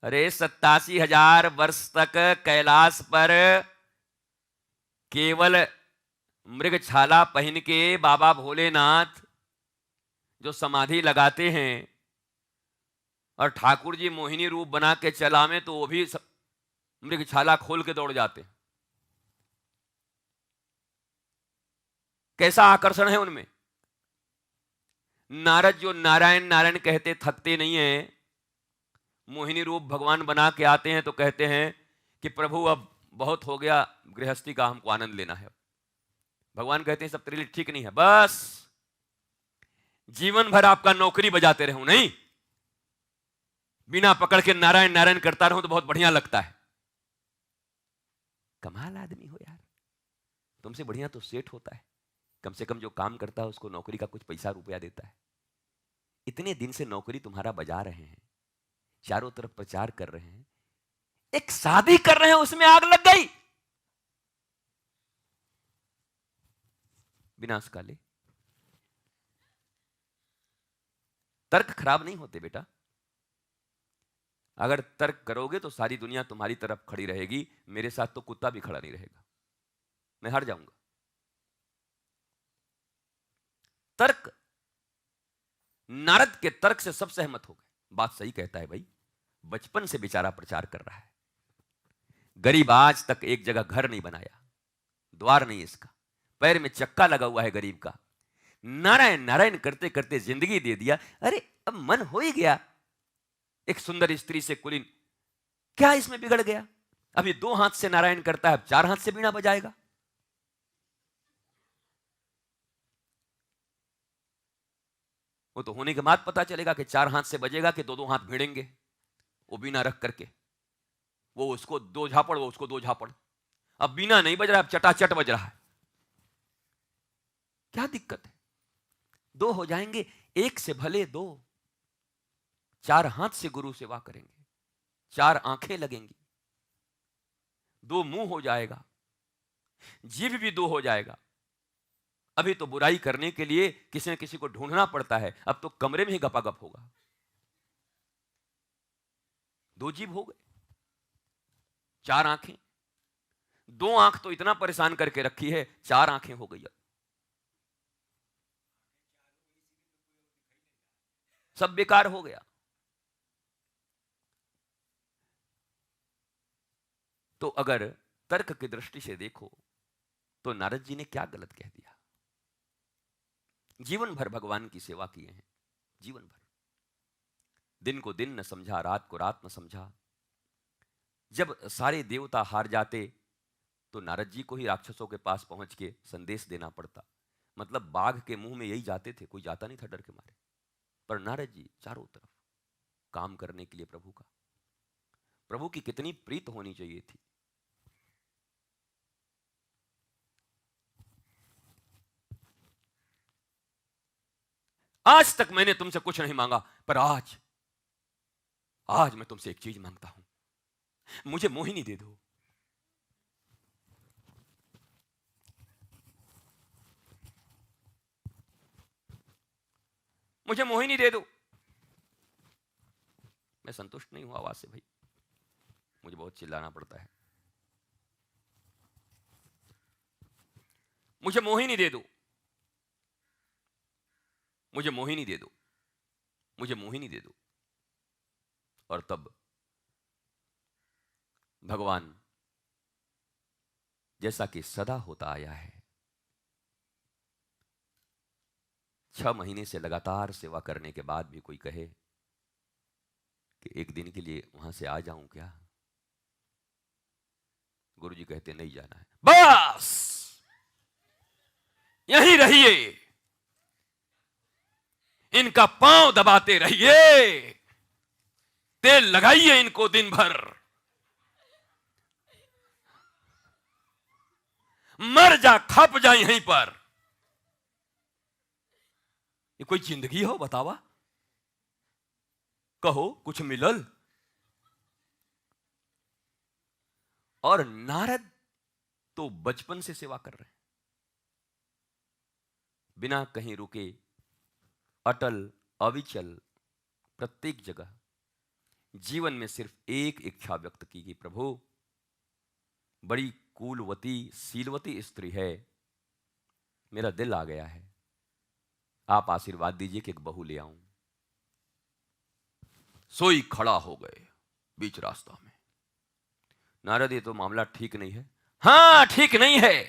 अरे 87,000 वर्ष तक कैलाश पर केवल मृगछाला पहन के बाबा भोलेनाथ जो समाधि लगाते हैं और ठाकुर जी मोहिनी रूप बना के चलावे तो वो भी मृगछाला खोल के दौड़ जाते हैं। कैसा आकर्षण है उनमें। नारद जो नारायण नारायण कहते थकते नहीं है, मोहिनी रूप भगवान बना के आते हैं तो कहते हैं कि प्रभु अब बहुत हो गया गृहस्थी का, हमको आनंद लेना है। भगवान कहते हैं सब तेरे लिए ठीक नहीं है, बस जीवन भर आपका नौकरी बजाते रहूं नहीं, बिना पकड़ के नारायण नारायण करता रहूं तो बहुत बढ़िया लगता है। कमाल आदमी हो यार, तुमसे बढ़िया तो सेठ होता है, कम से कम जो काम करता है उसको नौकरी का कुछ पैसा रुपया देता है। इतने दिन से नौकरी तुम्हारा बजा रहे हैं, चारों तरफ प्रचार कर रहे हैं, एक शादी कर रहे हैं उसमें आग लग गई। विनाश काले। तर्क खराब नहीं होते बेटा, अगर तर्क करोगे तो सारी दुनिया तुम्हारी तरफ खड़ी रहेगी, मेरे साथ तो कुत्ता भी खड़ा नहीं रहेगा, मैं हार जाऊंगा। तर्क, नारद के तर्क से सब सहमत हो गए, बात सही कहता है भाई, बचपन से बेचारा प्रचार कर रहा है, गरीब आज तक एक जगह घर नहीं बनाया, द्वार नहीं इसका, पैर में चक्का लगा हुआ है गरीब का, नारायण नारायण करते करते जिंदगी दे दिया। अरे अब मन हो ही गया एक सुंदर स्त्री से कुलीन, क्या इसमें बिगड़ गया? अभी 2 हाथ से नारायण करता है, अब 4 हाथ से बीड़ा बजाएगा। वो तो होने के बाद पता चलेगा कि 4 हाथ से बजेगा कि 2-2 हाथ भिड़ेंगे, वो बीना रख करके, वो उसको 2 झापड़ वो उसको 2 झापड़। अब बीना नहीं बज रहा, अब चटाचट बज रहा है, क्या दिक्कत है? 2 हो जाएंगे, 1 से भले 2, 4 हाथ से गुरु सेवा करेंगे, 4 आंखें लगेंगी, 2 मुंह हो जाएगा, जीभ भी 2 हो जाएगा। अभी तो बुराई करने के लिए किसी न किसी को ढूंढना पड़ता है, अब तो कमरे में ही गपागप होगा। 2 जीभ हो गए, 4 आंखें, 2 आंख तो इतना परेशान करके रखी है, 4 आंखें हो गई, अब सब बेकार हो गया। तो अगर तर्क की दृष्टि से देखो तो नारद जी ने क्या गलत कह दिया? जीवन भर भगवान की सेवा किए हैं, जीवन भर, दिन को दिन न समझा, रात को रात न समझा। जब सारे देवता हार जाते तो नारद जी को ही राक्षसों के पास पहुंच के संदेश देना पड़ता, मतलब बाघ के मुंह में यही जाते थे, कोई जाता नहीं था डर के मारे। पर नारद जी चारों तरफ काम करने के लिए प्रभु का, प्रभु की कितनी प्रीत होनी चाहिए थी। आज तक मैंने तुमसे कुछ नहीं मांगा, पर आज आज मैं तुमसे एक चीज मांगता हूं, मुझे मोहिनी दे दो। मुझे मोहिनी दे दो। मैं संतुष्ट नहीं हूं आवाज से भाई, मुझे बहुत चिल्लाना पड़ता है। मुझे मोहिनी दे दो, मुझे मोहिनी दे दो, मुझे मोहिनी दे दो। और तब भगवान, जैसा कि सदा होता आया है, 6 महीने से लगातार सेवा करने के बाद भी कोई कहे कि एक दिन के लिए वहां से आ जाऊं क्या? गुरुजी कहते नहीं जाना है, बस यहीं रहिए, इनका पांव दबाते रहिए, तेल लगाइए इनको दिन भर, मर जा खप जा यहीं पर। ये कोई जिंदगी हो बतावा? कहो कुछ मिलल। और नारद तो बचपन से सेवा कर रहे हैं, बिना कहीं रुके, अटल अविचल, प्रत्येक जगह जीवन में सिर्फ एक इच्छा व्यक्त की कि प्रभु, बड़ी कुलवती शीलवती स्त्री है, मेरा दिल आ गया है, आप आशीर्वाद दीजिए कि एक बहू ले आऊं। सोई खड़ा हो गए बीच रास्ता में। नारद, ये तो मामला ठीक नहीं है। हां, ठीक नहीं है।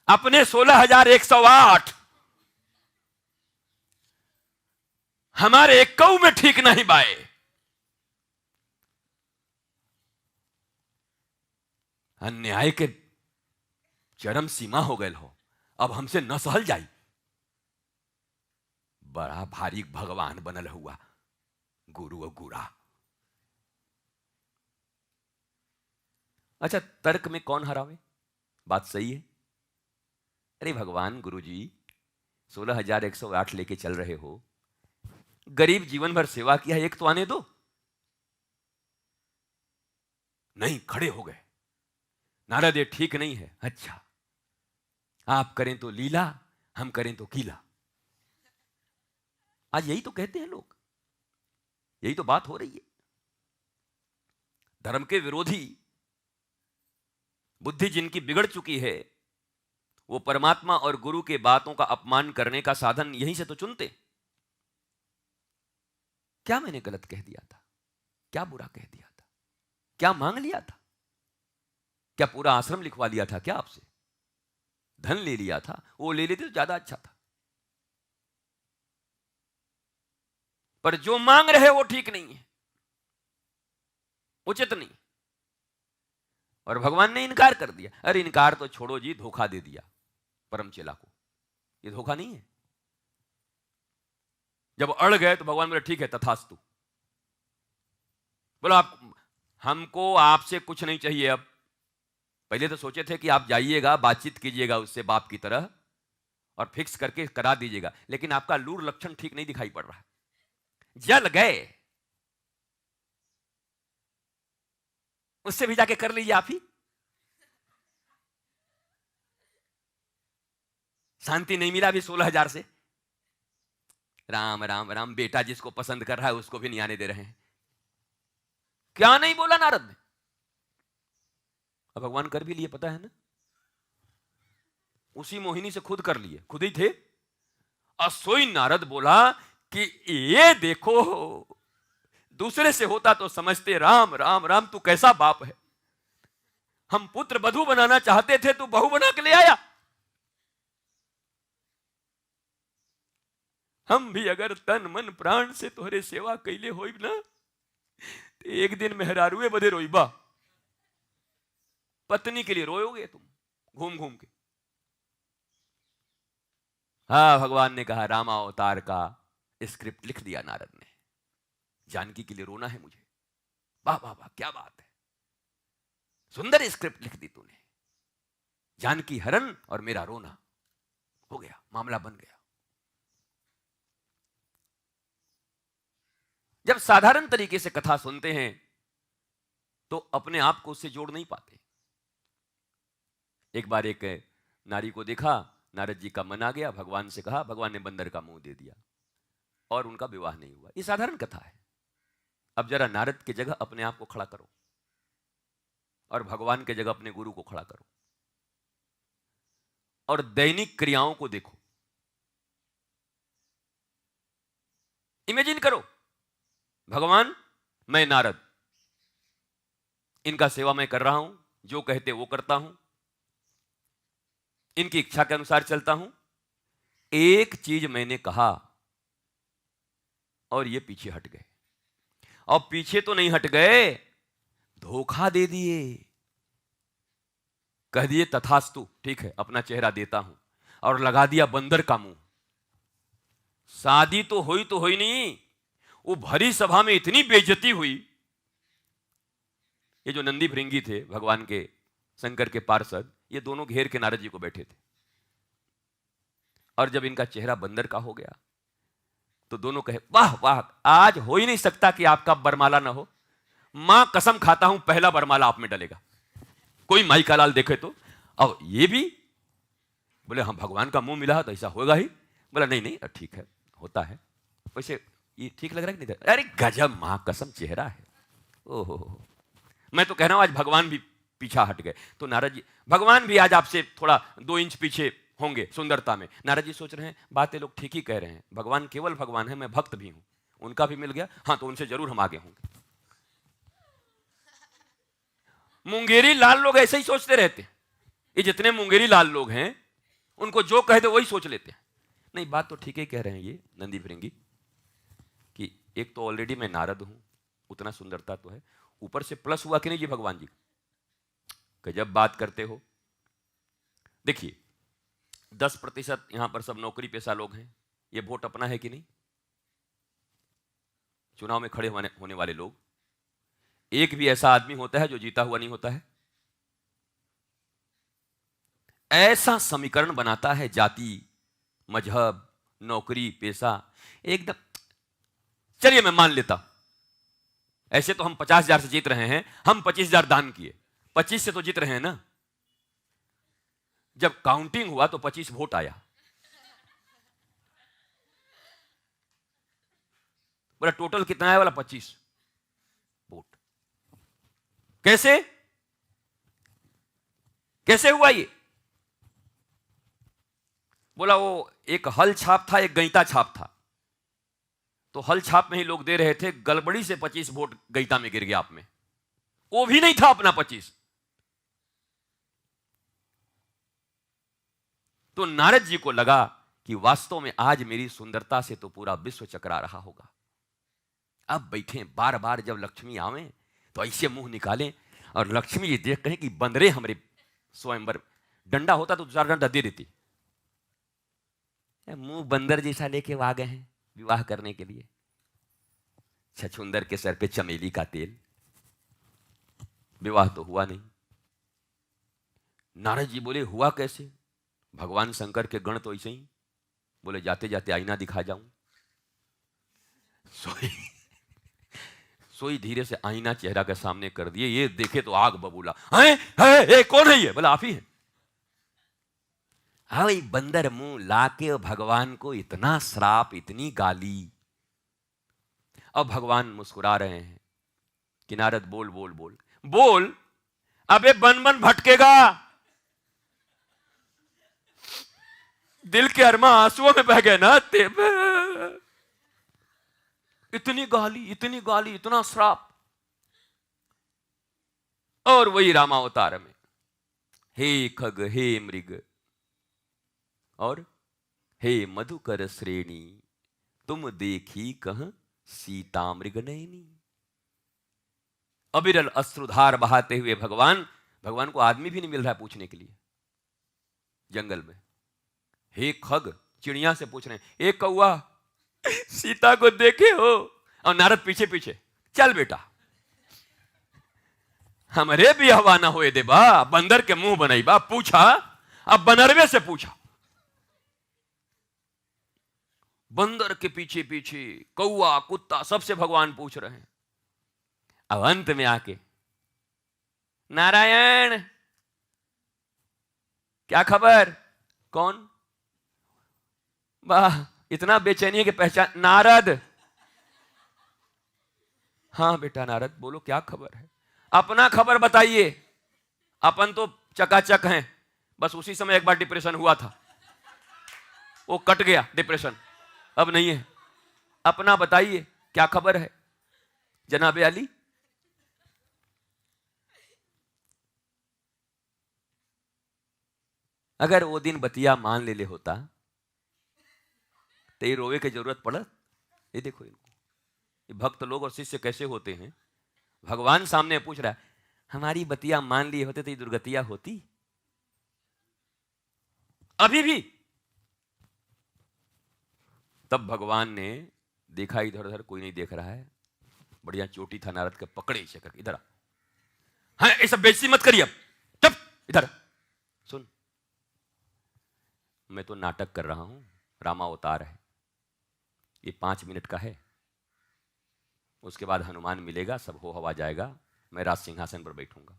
अपने 16,108 हमारे एक कौ में ठीक नहीं बाए। अन्याय के चरम सीमा हो गए हो, अब हमसे न सहल जाई। बड़ा भारी भगवान बनल हुआ गुरु और गुरा। अच्छा, तर्क में कौन हरावे? बात सही है। अरे भगवान, गुरुजी 16,108 लेके चल रहे हो, गरीब जीवन भर सेवा किया, एक तो आने दो। नहीं, खड़े हो गए। नारद, ये ठीक नहीं है। अच्छा, आप करें तो लीला, हम करें तो कीला। आज यही तो कहते हैं लोग, यही तो बात हो रही है। धर्म के विरोधी बुद्धि जिनकी बिगड़ चुकी है, वो परमात्मा और गुरु के बातों का अपमान करने का साधन यहीं से तो चुनते। क्या मैंने गलत कह दिया था? क्या बुरा कह दिया था? क्या मांग लिया था? क्या पूरा आश्रम लिखवा लिया था क्या आपसे? धन ले लिया था? वो ले लेते तो ज्यादा अच्छा था। पर जो मांग रहे वो ठीक नहीं है, उचित नहीं। और भगवान ने इनकार कर दिया। अरे इनकार तो छोड़ो जी, धोखा दे दिया परम चेला को। ये धोखा नहीं है। जब अड़ गए तो भगवान बोले ठीक है, तथास्तु। बोलो, आप हमको आपसे कुछ नहीं चाहिए। अब पहले तो सोचे थे कि आप जाइएगा, बातचीत कीजिएगा उससे बाप की तरह और फिक्स करके करा दीजिएगा, लेकिन आपका लूर लक्षण ठीक नहीं दिखाई पड़ रहा है। जल गए, उससे भी जाके कर लीजिए आप ही। शांति नहीं मिला अभी 16,000 से। राम राम राम, बेटा जिसको पसंद कर रहा है उसको भी नहीं आने दे रहे हैं। क्या नहीं बोला नारद ने? अब भगवान कर भी लिए, पता है ना? उसी मोहिनी से खुद कर लिए, खुद ही थे। असोई नारद बोला कि ये देखो, दूसरे से होता तो समझते राम राम राम, तू कैसा बाप है। हम पुत्र वधू बनाना चाहते थे, तू बहू बना के ले आया। हम भी अगर तन मन प्राण से तोहरे सेवा कैले होई ना, तो एक दिन मेहरारुए बदे रोईबा। पत्नी के लिए रोयोगे तुम घूम घूम के। हाँ, भगवान ने कहा, रामा अवतार का स्क्रिप्ट लिख दिया नारद ने। जानकी के लिए रोना है मुझे। वाह वाह वाह, क्या बात है, सुंदर स्क्रिप्ट लिख दी तूने। जानकी हरण और मेरा रोना, हो गया, मामला बन गया। जब साधारण तरीके से कथा सुनते हैं तो अपने आप को उससे जोड़ नहीं पाते। एक बार एक नारी को देखा, नारद जी का मन आ गया, भगवान से कहा, भगवान ने बंदर का मुंह दे दिया और उनका विवाह नहीं हुआ। ये साधारण कथा है। अब जरा नारद की जगह अपने आप को खड़ा करो और भगवान की जगह अपने गुरु को खड़ा करो और दैनिक क्रियाओं को देखो। इमेजिन करो, भगवान, मैं नारद, इनका सेवा मैं कर रहा हूं, जो कहते वो करता हूं, इनकी इच्छा के अनुसार चलता हूं। एक चीज मैंने कहा और ये पीछे हट गए। और पीछे तो नहीं हट गए, धोखा दे दिए। कह दिए तथास्तु, ठीक है, अपना चेहरा देता हूं, और लगा दिया बंदर का मुंह। शादी तो हुई नहीं, वो भरी सभा में इतनी बेइज्जती हुई। ये जो नंदी भृंगी थे, भगवान के शंकर के पार्षद, ये दोनों घेर के नारद जी को बैठे थे। और जब इनका चेहरा बंदर का हो गया तो दोनों कहे, वाह वाह, आज हो ही नहीं सकता कि आपका बरमाला ना हो। मां कसम खाता हूं, पहला बरमाला आप में डलेगा, कोई माई का लाल देखे तो। अब ये भी बोले, हम भगवान का मुंह मिला तो ऐसा होगा ही। बोला नहीं नहीं, ठीक है, होता है। वैसे ये ठीक लग रहा है कि नहीं? अरे गजब मां कसम चेहरा है। ओहो, मैं तो कह रहा हूं आज भगवान भी पीछा हट गए। तो नारद जी, भगवान भी आज आपसे थोड़ा 2 इंच पीछे होंगे सुंदरता में। नारद जी सोच रहे हैं बातें लोग ठीक ही कह रहे हैं, भगवान केवल भगवान है, मैं भक्त भी हूं, उनका भी मिल गया, हाँ तो उनसे जरूर हम आगे होंगे। मुंगेरी लाल लोग ऐसे ही सोचते रहते हैं, ये जितने मुंगेरी लाल लोग हैं उनको जो कह दे वही सोच लेते हैं। नहीं, बात तो ठीक ही कह रहे हैं ये नंदी फिरंगी कि एक तो ऑलरेडी मैं नारद हूं, उतना सुंदरता तो है, ऊपर से प्लस हुआ कि नहीं जी भगवान जी कि जब बात करते हो। देखिए 10% यहां पर सब नौकरी पेशा लोग हैं, ये वोट अपना है कि नहीं? चुनाव में खड़े होने वाले लोग, एक भी ऐसा आदमी होता है जो जीता हुआ नहीं होता है। ऐसा समीकरण बनाता है जाति, मजहब, नौकरी पेशा, एकदम। चलिए मैं मान लेता, ऐसे तो हम 50,000 से जीत रहे हैं, हम 25,000 दान किए, 25 से तो जीत रहे हैं ना। जब काउंटिंग हुआ तो 25 वोट आया, बोला टोटल कितना है? वाला 25 वोट। कैसे कैसे हुआ ये? बोला वो एक हल छाप था, एक गईता छाप था, तो हल छाप में ही लोग दे रहे थे, गड़बड़ी से 25 वोट गईता में गिर गया आप में, वो भी नहीं था अपना 25। तो नारद जी को लगा कि वास्तव में आज मेरी सुंदरता से तो पूरा विश्व चकरा रहा होगा। अब बैठे बार बार जब लक्ष्मी आवे तो ऐसे मुंह निकालें और लक्ष्मी जी देख कहें कि बंदरे हमरे स्वयंवर, डंडा होता तो 2-4 डंडा दे देती, मुंह बंदर जैसा लेके आ गए हैं विवाह करने के लिए। छछुंदर के सर पे चमेली का तेल, विवाह तो हुआ नहीं। नारद जी बोले हुआ कैसे? भगवान शंकर के गण तो ऐसे ही बोले जाते जाते आईना दिखा जाऊं। सोई धीरे से आईना चेहरा के सामने कर दिए, ये देखे तो आग बबूला, है कौन है ये? बोला आप ही है। हाँ बंदर मुंह लाके भगवान को इतना श्राप, इतनी गाली। अब भगवान मुस्कुरा रहे हैं कि नारद बोल बोल बोल बोल, अबे बन बन भटकेगा, दिल के अरमा आंसुओं में बह गए ना तेरे। इतनी गाली, इतना श्राप। और वही रामावतार में, हे खग हे मृग और हे मधुकर श्रेणी, तुम देखी कह सीता मृग नयनी। अविरल अश्रुधार बहाते हुए भगवान को आदमी भी नहीं मिल रहा है पूछने के लिए जंगल में। हे खग, चिड़िया से पूछ रहे हैं, एक कौआ सीता को देखे हो? और नारद पीछे पीछे, चल बेटा हमरे भी हवा ना होए दे बा, बंदर के मुंह बनाई बा, पूछा। अब बनरवे से पूछा, बंदर के पीछे पीछे कौआ कुत्ता सबसे भगवान पूछ रहे हैं। अब अंत में आके, नारायण क्या खबर? कौन? वाह, इतना बेचैनी है कि पहचान। नारद, हाँ बेटा नारद बोलो क्या खबर है? अपना खबर बताइए। अपन तो चकाचक हैं, बस उसी समय एक बार डिप्रेशन हुआ था, वो कट गया डिप्रेशन, अब नहीं है। अपना बताइए क्या खबर है जनाबे अली? अगर वो दिन बतिया मान ले होता तो ये रोवे की जरूरत पड़त? ये देखो इनको, ये भक्त लोग और शिष्य कैसे होते हैं। भगवान सामने पूछ रहा है, हमारी बतिया मान लिए होते तो ये दुर्गतिया होती? अभी भी। तब भगवान ने देखा इधर उधर कोई नहीं देख रहा है, बढ़िया चोटी था नारद के, पकड़े इसे करके, इधर हाँ ये सब बेइज्जती मत करिए, अब चुप, इधर सुन, मैं तो नाटक कर रहा हूं, रामावतार है, ये 5 मिनट का है, उसके बाद हनुमान मिलेगा, सब हो हवा जाएगा, मैं राज सिंहासन पर बैठूंगा।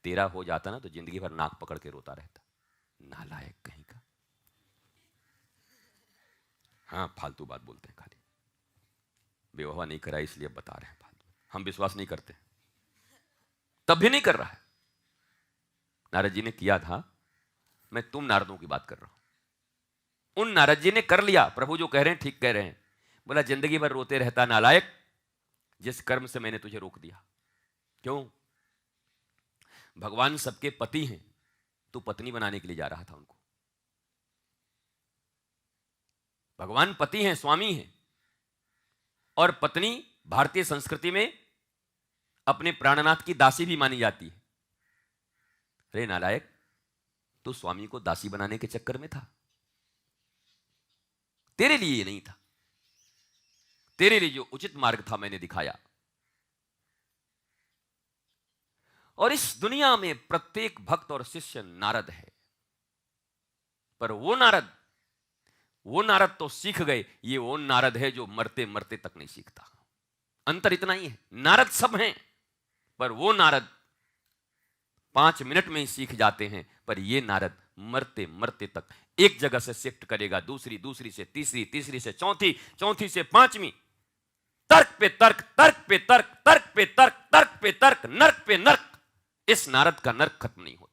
तेरा हो जाता ना तो जिंदगी भर नाक पकड़ के रोता रहता, नालायक कहीं का। हाँ फालतू बात बोलते हैं खाली। बेवफा नहीं करा इसलिए बता रहे हैं बात। हम विश्वास नहीं करते, तब भी नहीं कर रहा है। नारद जी ने किया था, मैं तुम नारदों की बात कर रहा हूं। उन नारद जी ने कर लिया, प्रभु जो कह रहे हैं ठीक कह रहे हैं। बोला जिंदगी भर रोते रहता नालायक, जिस कर्म से मैंने तुझे रोक दिया। क्यों? भगवान सबके पति हैं, तू पत्नी बनाने के लिए जा रहा था उनको। भगवान पति हैं, स्वामी हैं, और पत्नी भारतीय संस्कृति में अपने प्राणनाथ की दासी भी मानी जाती है। रे नालायक, तू स्वामी को दासी बनाने के चक्कर में था, तेरे लिए नहीं था। तेरे लिए जो उचित मार्ग था मैंने दिखाया। और इस दुनिया में प्रत्येक भक्त और शिष्य नारद है, पर वो नारद तो सीख गए, ये वो नारद है जो मरते मरते तक नहीं सीखता। अंतर इतना ही है, नारद सब हैं, पर वो नारद 5 मिनट में ही सीख जाते हैं, पर ये नारद मरते मरते तक एक जगह से शिफ्ट करेगा दूसरी, दूसरी से तीसरी, तीसरी से चौथी, चौथी से पांचवी, तर्क पे तर्क, तर्क पे तर्क, तर्क पे तर्क, तर्क पे तर्क, नर्क पे नर्क। इस नारद का नर्क खत्म नहीं होता।